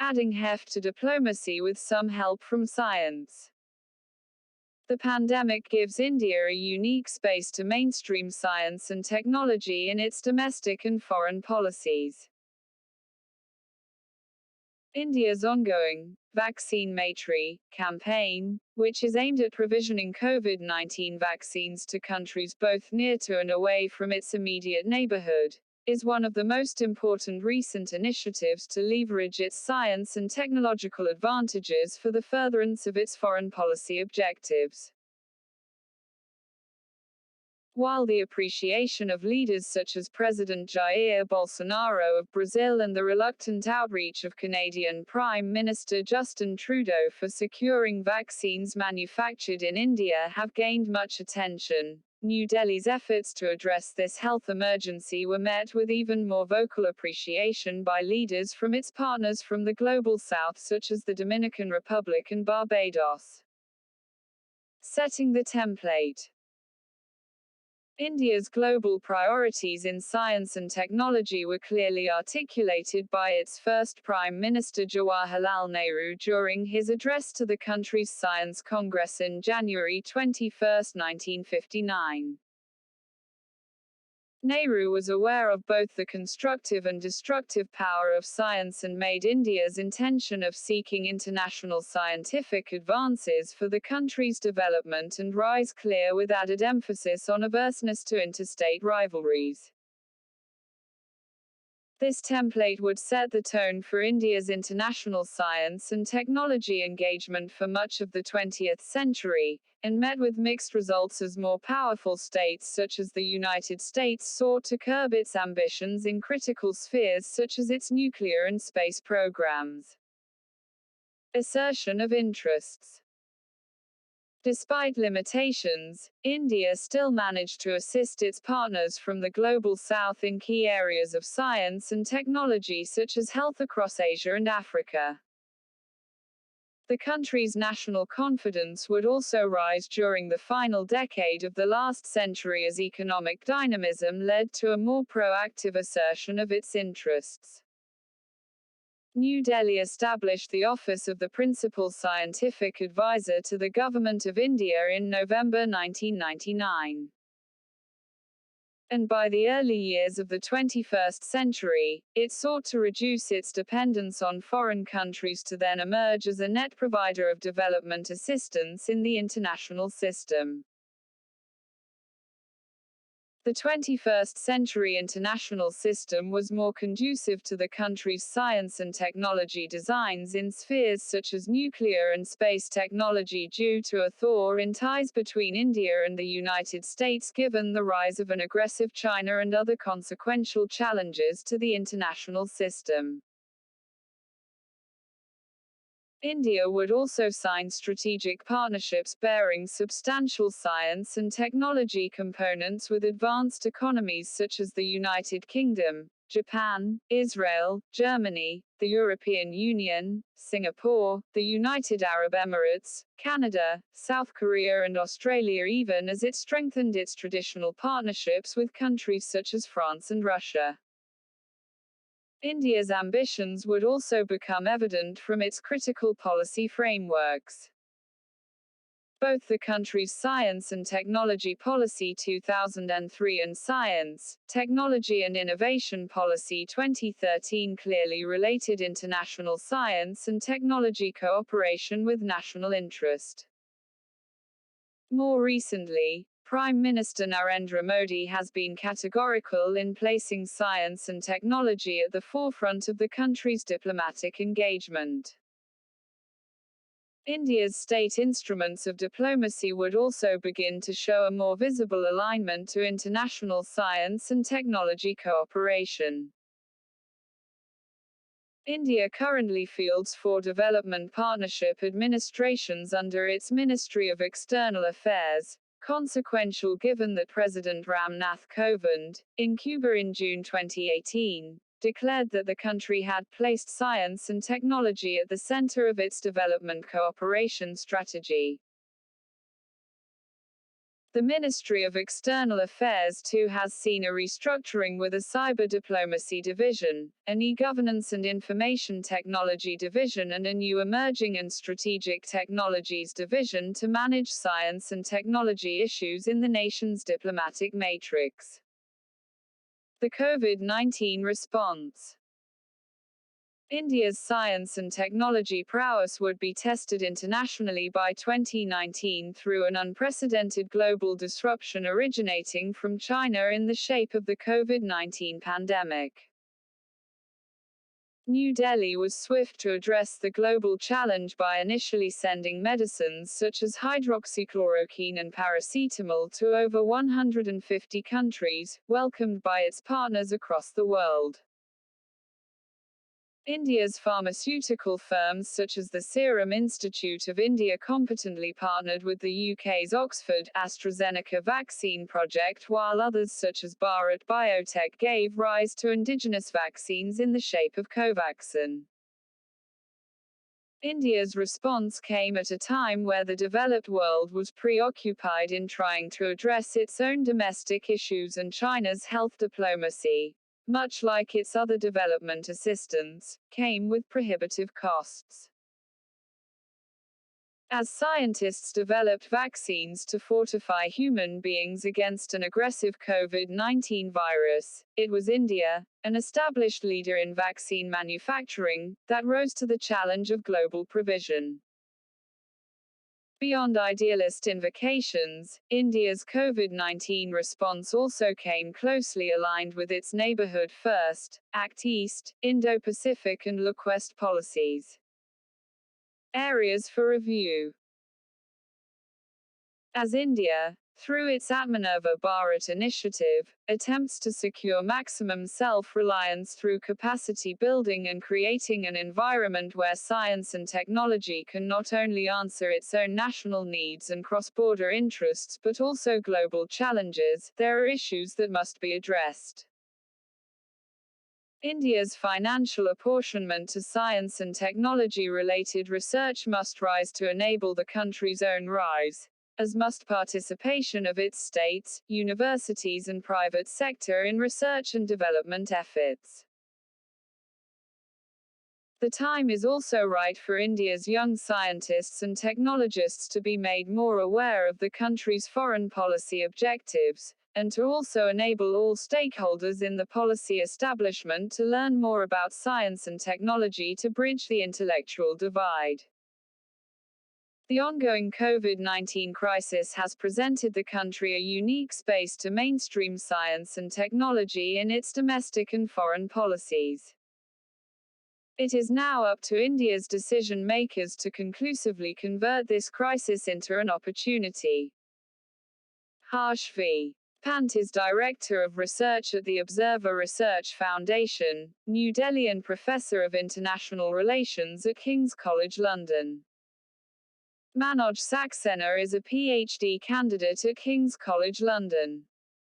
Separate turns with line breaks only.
adding heft to diplomacy with some help from science. The pandemic gives India a unique space to mainstream science and technology in its domestic and foreign policies. India's ongoing Vaccine Maitri campaign, which is aimed at provisioning COVID-19 vaccines to countries both near to and away from its immediate neighborhood, is one of the most important recent initiatives to leverage its science and technological advantages for the furtherance of its foreign policy objectives. While the appreciation of leaders such as President Jair Bolsonaro of Brazil and the reluctant outreach of Canadian Prime Minister Justin Trudeau for securing vaccines manufactured in India have gained much attention, New Delhi's efforts to address this health emergency were met with even more vocal appreciation by leaders from its partners from the Global South such as the Dominican Republic and Barbados. Setting the template. India's global priorities in science and technology were clearly articulated by its first Prime Minister Jawaharlal Nehru during his address to the country's Science Congress in January 21, 1959. Nehru was aware of both the constructive and destructive power of science and made India's intention of seeking international scientific advances for the country's development and rise clear with added emphasis on averseness to interstate rivalries. This template would set the tone for India's international science and technology engagement for much of the 20th century, and met with mixed results as more powerful states such as the United States sought to curb its ambitions in critical spheres such as its nuclear and space programs. Assertion of interests. Despite limitations, India still managed to assist its partners from the Global South in key areas of science and technology such as health across Asia and Africa. The country's national confidence would also rise during the final decade of the last century as economic dynamism led to a more proactive assertion of its interests. New Delhi established the office of the Principal Scientific Advisor to the Government of India in November 1999. And by the early years of the 21st century, it sought to reduce its dependence on foreign countries to then emerge as a net provider of development assistance in the international system. The 21st century international system was more conducive to the country's science and technology designs in spheres such as nuclear and space technology due to a thaw in ties between India and the United States given the rise of an aggressive China and other consequential challenges to the international system. India would also sign strategic partnerships bearing substantial science and technology components with advanced economies such as the United Kingdom, Japan, Israel, Germany, the European Union, Singapore, the United Arab Emirates, Canada, South Korea and Australia, even as it strengthened its traditional partnerships with countries such as France and Russia. India's ambitions would also become evident from its critical policy frameworks. Both the country's Science and Technology Policy 2003 and Science, Technology and Innovation Policy 2013 clearly related international science and technology cooperation with national interest. More recently, Prime Minister Narendra Modi has been categorical in placing science and technology at the forefront of the country's diplomatic engagement. India's state instruments of diplomacy would also begin to show a more visible alignment to international science and technology cooperation. India currently fields 4 development partnership administrations under its Ministry of External Affairs, consequential given that President Ram Nath Kovind, in Cuba in June 2018, declared that the country had placed science and technology at the center of its development cooperation strategy. The Ministry of External Affairs too has seen a restructuring with a cyber diplomacy division, an e-governance and information technology division and a new emerging and strategic technologies division to manage science and technology issues in the nation's diplomatic matrix. The COVID-19 response. India's science and technology prowess would be tested internationally by 2019 through an unprecedented global disruption originating from China in the shape of the COVID-19 pandemic. New Delhi was swift to address the global challenge by initially sending medicines such as hydroxychloroquine and paracetamol to over 150 countries, welcomed by its partners across the world. India's pharmaceutical firms such as the Serum Institute of India competently partnered with the UK's Oxford AstraZeneca vaccine project, while others such as Bharat Biotech gave rise to indigenous vaccines in the shape of Covaxin. India's response came at a time where the developed world was preoccupied in trying to address its own domestic issues, and China's health diplomacy, much like its other development assistance, came with prohibitive costs. As scientists developed vaccines to fortify human beings against an aggressive COVID-19 virus, it was India, an established leader in vaccine manufacturing, that rose to the challenge of global provision. Beyond idealist invocations, India's COVID-19 response also came closely aligned with its Neighborhood First, Act East, Indo-Pacific and Look West policies. Areas for review. As India, through its Atmanirbhar Bharat initiative, attempts to secure maximum self-reliance through capacity building and creating an environment where science and technology can not only answer its own national needs and cross-border interests but also global challenges, there are issues that must be addressed. India's financial apportionment to science and technology-related research must rise to enable the country's own rise, as must participation of its states, universities and private sector in research and development efforts. The time is also right for India's young scientists and technologists to be made more aware of the country's foreign policy objectives, and to also enable all stakeholders in the policy establishment to learn more about science and technology to bridge the intellectual divide. The ongoing COVID-19 crisis has presented the country a unique space to mainstream science and technology in its domestic and foreign policies. It is now up to India's decision makers to conclusively convert this crisis into an opportunity. Harsh V. Pant is Director of Research at the Observer Research Foundation, New Delhi and Professor of International Relations at King's College London. Manoj Saxena is a PhD candidate at King's College London.